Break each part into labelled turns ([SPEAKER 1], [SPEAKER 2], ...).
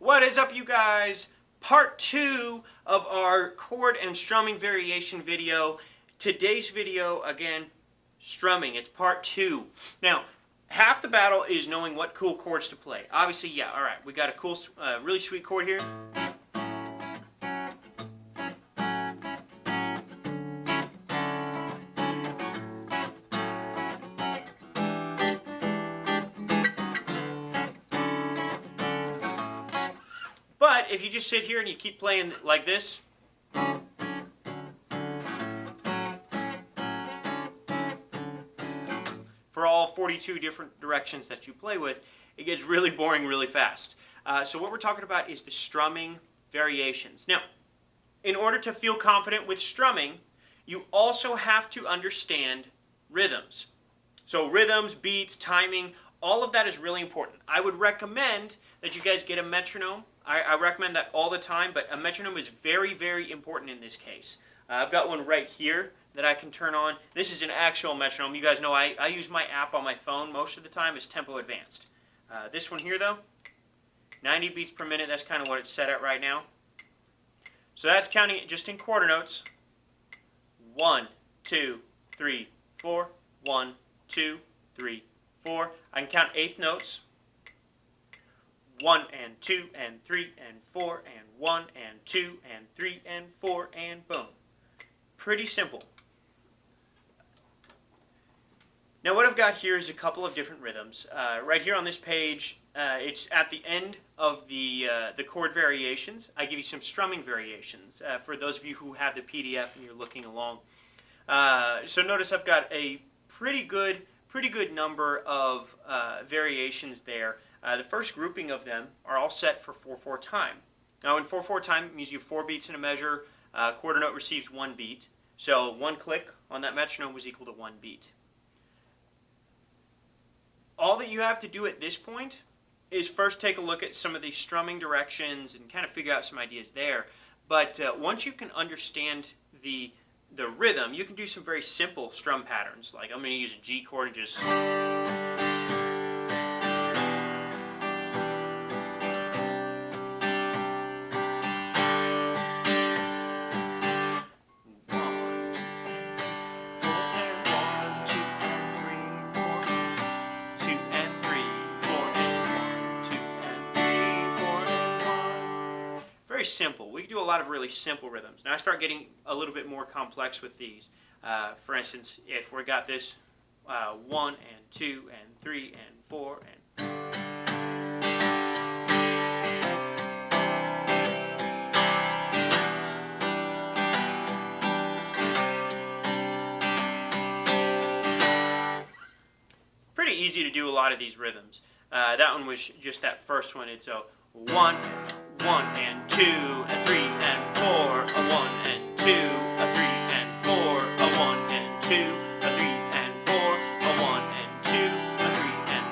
[SPEAKER 1] What is up, you guys? Part 2 of our chord and strumming variation video. Today's video, again, strumming. It's part 2. Now, half the battle is knowing what cool chords to play. Obviously, yeah, alright, we got a cool, really sweet chord here. But if you just sit here and you keep playing like this, for all 42 different directions that you play with, it gets really boring really fast. So what we're talking about is the strumming variations. Now, in order to feel confident with strumming, you also have to understand rhythms. So rhythms, beats, timing, all of that is really important. I would recommend that you guys get a metronome. I recommend that all the time, but a metronome is very, very important in this case. I've got one right here that I can turn on. This is an actual metronome. You guys know I use my app on my phone most of the time. It's tempo advanced. This one here, though, 90 beats per minute. That's kind of what it's set at right now. So that's counting it just in quarter notes. 1, 2, 3, 4. 1, 2, 3, 4. I can count eighth notes. 1 and 2 and 3 and 4 and 1 and 2 and 3 and 4 and boom. Pretty simple. Now what I've got here is a couple of different rhythms. Right here on this page, it's at the end of the chord variations. I give you some strumming variations for those of you who have the PDF and you're looking along. So notice I've got a pretty good number of variations there. The first grouping of them are all set for 4/4 time. Now in 4/4 time it means you have 4 beats in a measure. Quarter note receives 1 beat. So 1 click on that metronome was equal to 1 beat. All that you have to do at this point is first take a look at some of these strumming directions and kind of figure out some ideas there. But once you can understand the rhythm, you can do some very simple strum patterns. Like I'm going to use a G chord and just... Very simple. We can do a lot of really simple rhythms. Now I start getting a little bit more complex with these. For instance, if we got this 1 and 2 and 3 and 4 and... Pretty easy to do a lot of these rhythms. That one was just that first one. It's a 1, 1 and 2 and 3 and 4, a 1 and 2, a 3 and 4, a 1 and 2, a 3 and 4, a 1 and 2, a 3 and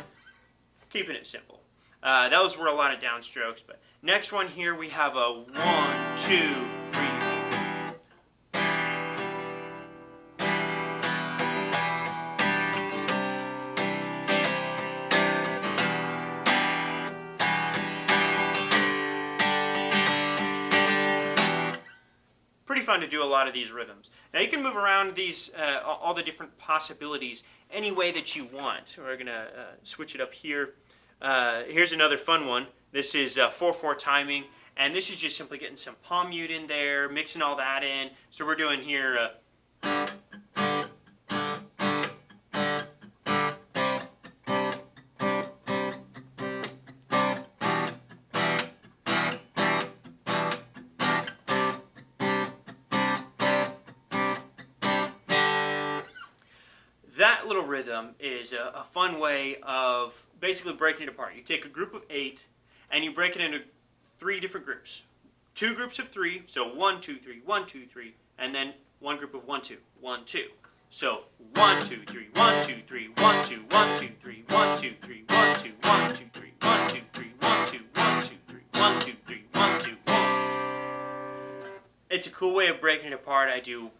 [SPEAKER 1] 4. Keeping it simple. Those were a lot of downstrokes, but next one here we have a 1, 2, 3. Pretty fun to do a lot of these rhythms. Now you can move around these, all the different possibilities any way that you want. We're going to switch it up here. Here's another fun one. This is 4/4 timing, and this is just simply getting some palm mute in there, mixing all that in. So we're doing here... That little rhythm is a fun way of basically breaking it apart. You take a group of 8 and you break it into 3 different groups. 2 groups of 3, so 1, 2, 3, 1, 2, 3, and then 1 group of 1, 2, 1, 2. So 1, 2, 3, 1, 2, 3, 1, 2, 1, 2, 3, 1, 2, 3, 1, 2, 1, 2, 3, 1, 2, 3, 1, 2, 1, 2, 3, 1, 2, 3, 1, 2, 1. It's a cool way of breaking it apart. I do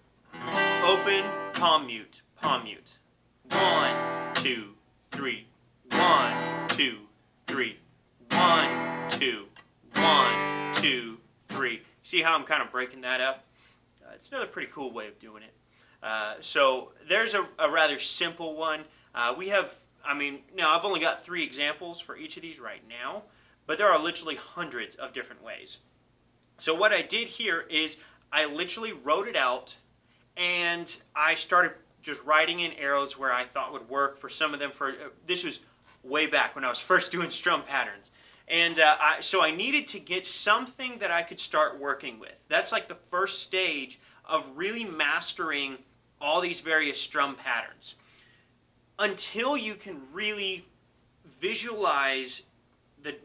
[SPEAKER 1] open, palm mute, palm mute. 1, 2, 3, 1, 2, 3, 1, 2, 1, 2, 3. See how I'm kind of breaking that up? It's another pretty cool way of doing it. So there's a rather simple one. We have, now I've only got 3 examples for each of these right now, but there are literally hundreds of different ways. So what I did here is I literally wrote it out, and I started just writing in arrows where I thought would work for some of them. This was way back when I was first doing strum patterns. And so I needed to get something that I could start working with. That's like the first stage of really mastering all these various strum patterns. Until you can really visualize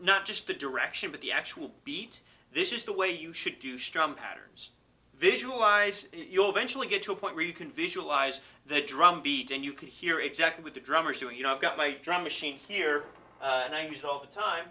[SPEAKER 1] not just the direction, but the actual beat, this is the way you should do strum patterns. Visualize, you'll eventually get to a point where you can visualize the drum beat and you can hear exactly what the drummer's doing. You know, I've got my drum machine here, and I use it all the time.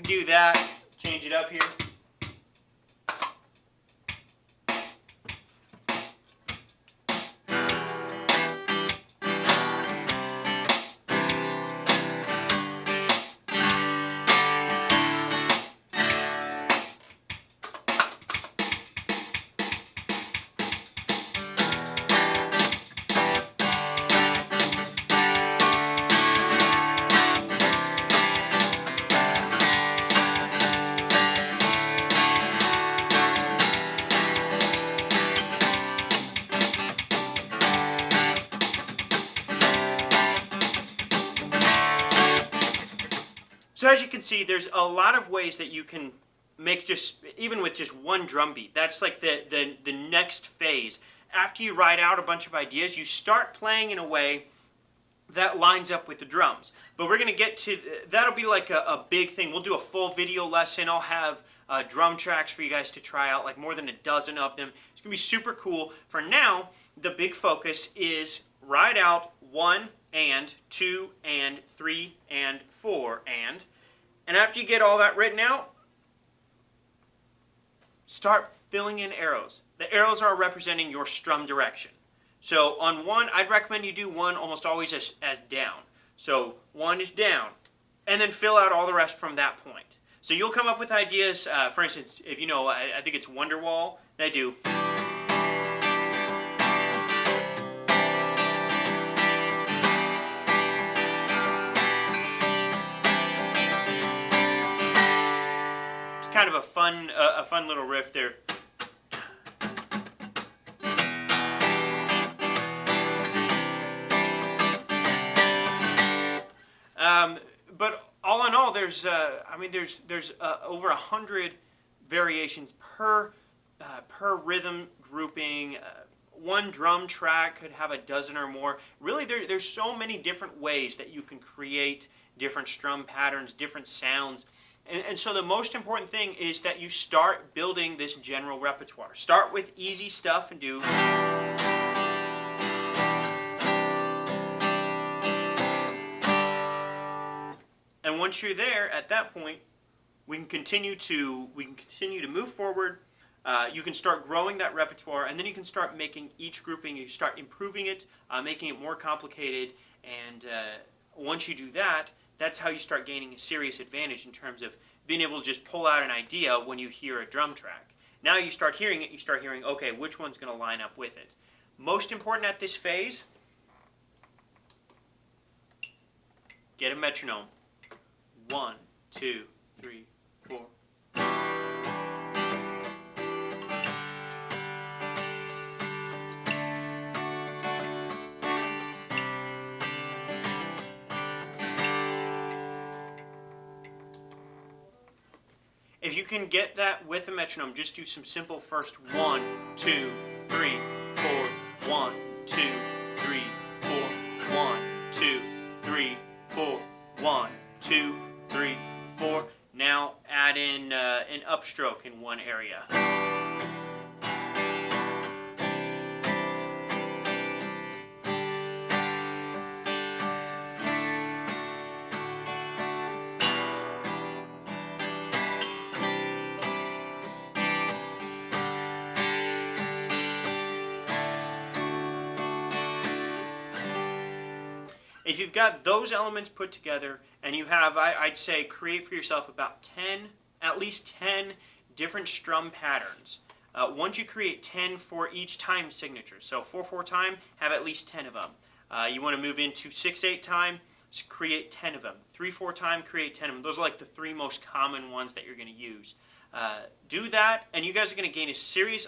[SPEAKER 1] Do that, change it up here. So as you can see, there's a lot of ways that you can make even with just one drum beat. That's like the next phase. After you write out a bunch of ideas, you start playing in a way that lines up with the drums. But we're going to get to, that'll be like a big thing. We'll do a full video lesson. I'll have drum tracks for you guys to try out, like more than a dozen of them. It's going to be super cool. For now, the big focus is write out 1 and 2 and 3 and 4 and after you get all that written out, start filling in arrows. The arrows are representing your strum direction. So on 1, I'd recommend you do 1 almost always as down. So 1 is down, and then fill out all the rest from that point. So you'll come up with ideas. For instance, if you know, I think it's Wonderwall, they do. Kind of a fun little riff there. But all in all, there's over 100 variations per rhythm grouping. One drum track could have a dozen or more. Really, there's so many different ways that you can create different strum patterns, different sounds. And so the most important thing is that you start building this general repertoire. Start with easy stuff and do. And once you're there, at that point, we can continue to move forward. You can start growing that repertoire, and then you can start making each grouping. You start improving it, making it more complicated, and once you do that, that's how you start gaining a serious advantage in terms of being able to just pull out an idea when you hear a drum track. Now you start hearing it, you start hearing, okay, which one's going to line up with it. Most important at this phase, get a metronome. 1, 2, 3, 4. If you can get that with a metronome, just do some simple first 1, 2, 3, if you've got those elements put together and you have, I'd say, create for yourself about 10, at least 10 different strum patterns. Once you create 10 for each time signature, so 4/4 time, have at least 10 of them. You want to move into 6/8 time, create 10 of them. 3/4 time, create 10 of them. Those are like the 3 most common ones that you're going to use. Do that, and you guys are going to gain a serious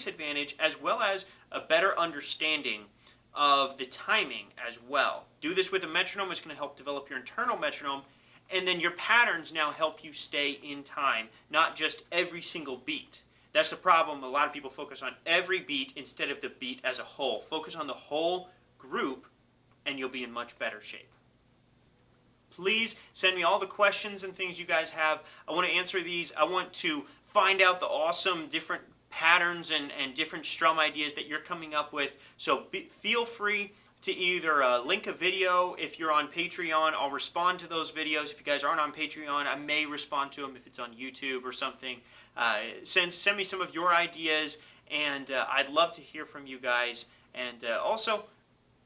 [SPEAKER 1] advantage, as well as a better understanding of the timing as well. Do this with a metronome. It's going to help develop your internal metronome, and then your patterns now help you stay in time, not just every single beat. That's the problem. A lot of people focus on every beat instead of the beat as a whole. Focus on the whole group, and you'll be in much better shape. Please send me all the questions and things you guys have. I want to answer these. I want to find out the awesome different patterns and different strum ideas that you're coming up with. So feel free to either link a video. If you're on Patreon, I'll respond to those videos. If you guys aren't on Patreon, I may respond to them if it's on YouTube or something. Send me some of your ideas, and I'd love to hear from you guys. And also,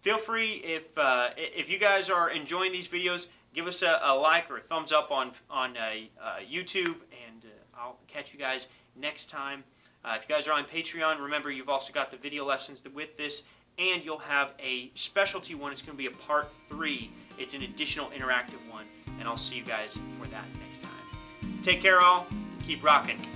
[SPEAKER 1] feel free, if you guys are enjoying these videos, give us a like or a thumbs up on YouTube, and I'll catch you guys next time. If you guys are on Patreon, remember you've also got the video lessons with this, and you'll have a specialty one. It's going to be a part 3. It's an additional interactive one, and I'll see you guys for that next time. Take care, all. Keep rocking.